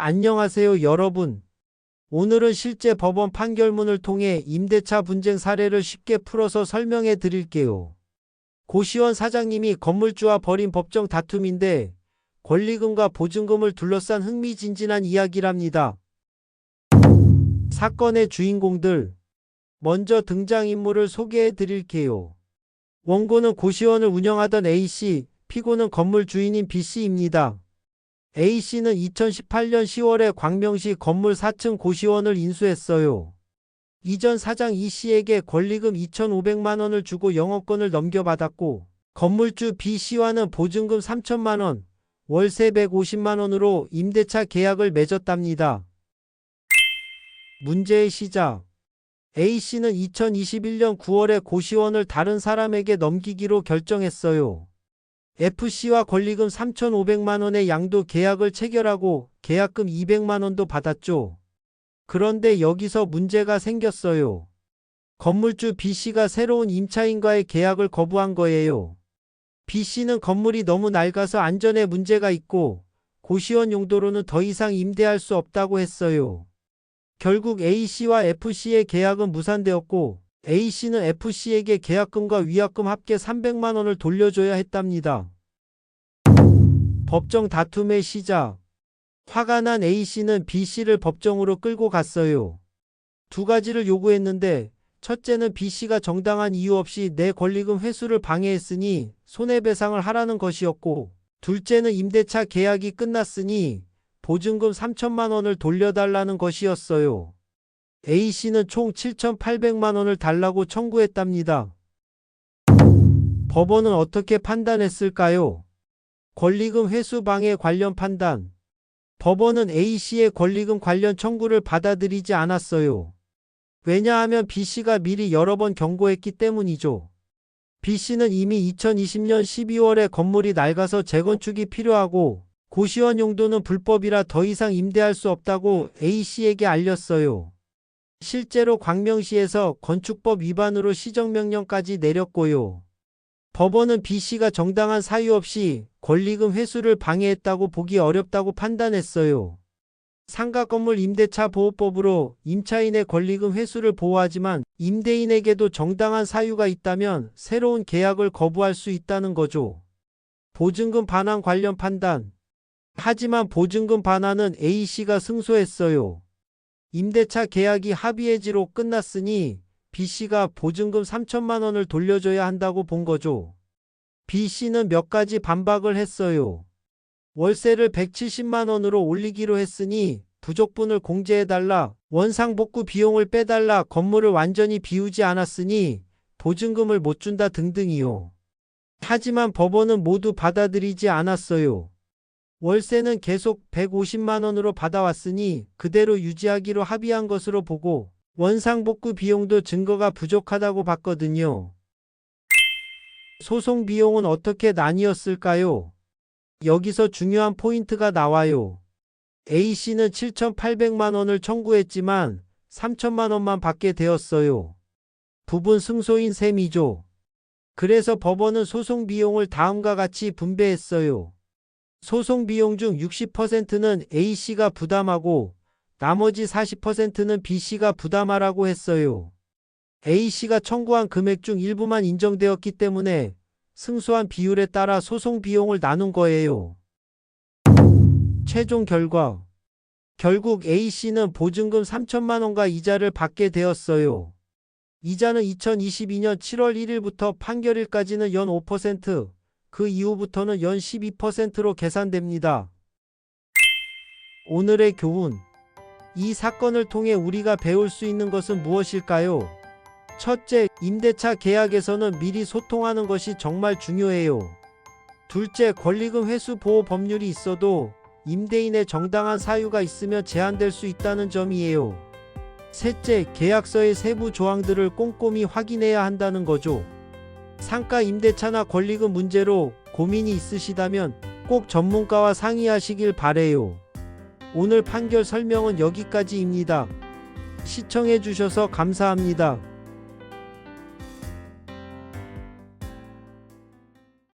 안녕하세요, 여러분. 오늘은 실제 법원 판결문을 통해 임대차 분쟁 사례를 쉽게 풀어서 설명해 드릴게요. 고시원 사장님이 건물주와 벌인 법정 다툼인데 권리금과 보증금을 둘러싼 흥미진진한 이야기랍니다. 사건의 주인공들. 먼저 등장인물을 소개해 드릴게요. 원고는 고시원을 운영하던 A씨, 피고는 건물 주인인 B씨입니다. A씨는 2018년 10월에 광명시 건물 4층 고시원을 인수했어요. 이전 사장 E씨에게 권리금 2,500만 원을 주고 영업권을 넘겨받았고, 건물주 B씨와는 보증금 3천만 원, 월세 150만 원으로 임대차 계약을 맺었답니다. 문제의 시작. A씨는 2021년 9월에 고시원을 다른 사람에게 넘기기로 결정했어요. F씨와 권리금 3,500만 원의 양도 계약을 체결하고 계약금 200만 원도 받았죠. 그런데 여기서 문제가 생겼어요. 건물주 B씨가 새로운 임차인과의 계약을 거부한 거예요. B씨는 건물이 너무 낡아서 안전에 문제가 있고 고시원 용도로는 더 이상 임대할 수 없다고 했어요. 결국 A씨와 F씨의 계약은 무산되었고 A씨는 F씨에게 계약금과 위약금 합계 300만 원을 돌려줘야 했답니다. 법정 다툼의 시작. 화가 난 A씨는 B씨를 법정으로 끌고 갔어요. 두 가지를 요구했는데 첫째는 B씨가 정당한 이유 없이 내 권리금 회수를 방해했으니 손해배상을 하라는 것이었고, 둘째는 임대차 계약이 끝났으니 보증금 3천만 원을 돌려달라는 것이었어요. A씨는 총 7,800만 원을 달라고 청구했답니다. 법원은 어떻게 판단했을까요? 권리금 회수 방해 관련 판단. 법원은 A씨의 권리금 관련 청구를 받아들이지 않았어요. 왜냐하면 B씨가 미리 여러 번 경고했기 때문이죠. B씨는 이미 2020년 12월에 건물이 낡아서 재건축이 필요하고 고시원 용도는 불법이라 더 이상 임대할 수 없다고 A씨에게 알렸어요. 실제로 광명시에서 건축법 위반으로 시정명령까지 내렸고요. 법원은 B씨가 정당한 사유 없이 권리금 회수를 방해했다고 보기 어렵다고 판단했어요. 상가건물 임대차 보호법으로 임차인의 권리금 회수를 보호하지만 임대인에게도 정당한 사유가 있다면 새로운 계약을 거부할 수 있다는 거죠. 보증금 반환 관련 판단. 하지만 보증금 반환은 A씨가 승소했어요. 임대차 계약이 합의해지로 끝났으니 B씨가 보증금 3천만 원을 돌려줘야 한다고 본 거죠. B씨는 몇 가지 반박을 했어요. 월세를 170만 원으로 올리기로 했으니 부족분을 공제해달라, 원상복구 비용을 빼달라, 건물을 완전히 비우지 않았으니 보증금을 못 준다 등등이요. 하지만 법원은 모두 받아들이지 않았어요. 월세는 계속 150만 원으로 받아왔으니 그대로 유지하기로 합의한 것으로 보고 원상복구 비용도 증거가 부족하다고 봤거든요. 소송 비용은 어떻게 나뉘었을까요? 여기서 중요한 포인트가 나와요. A씨는 7,800만 원을 청구했지만 3천만 원만 받게 되었어요. 부분 승소인 셈이죠. 그래서 법원은 소송 비용을 다음과 같이 분배했어요. 소송 비용 중 60%는 A씨가 부담하고 나머지 40%는 B씨가 부담하라고 했어요. A씨가 청구한 금액 중 일부만 인정되었기 때문에 승소한 비율에 따라 소송 비용을 나눈 거예요. 최종 결과. 결국 A씨는 보증금 3천만 원과 이자를 받게 되었어요. 이자는 2022년 7월 1일부터 판결일까지는 연 5%, 그 이후부터는 연 12%로 계산됩니다. 오늘의 교훈. 이 사건을 통해 우리가 배울 수 있는 것은 무엇일까요? 첫째, 임대차 계약에서는 미리 소통하는 것이 정말 중요해요. 둘째, 권리금 회수 보호 법률이 있어도 임대인의 정당한 사유가 있으면 제한될 수 있다는 점이에요. 셋째, 계약서의 세부 조항들을 꼼꼼히 확인해야 한다는 거죠. 상가 임대차나 권리금 문제로 고민이 있으시다면 꼭 전문가와 상의하시길 바래요. 오늘 판결 설명은 여기까지입니다. 시청해주셔서 감사합니다.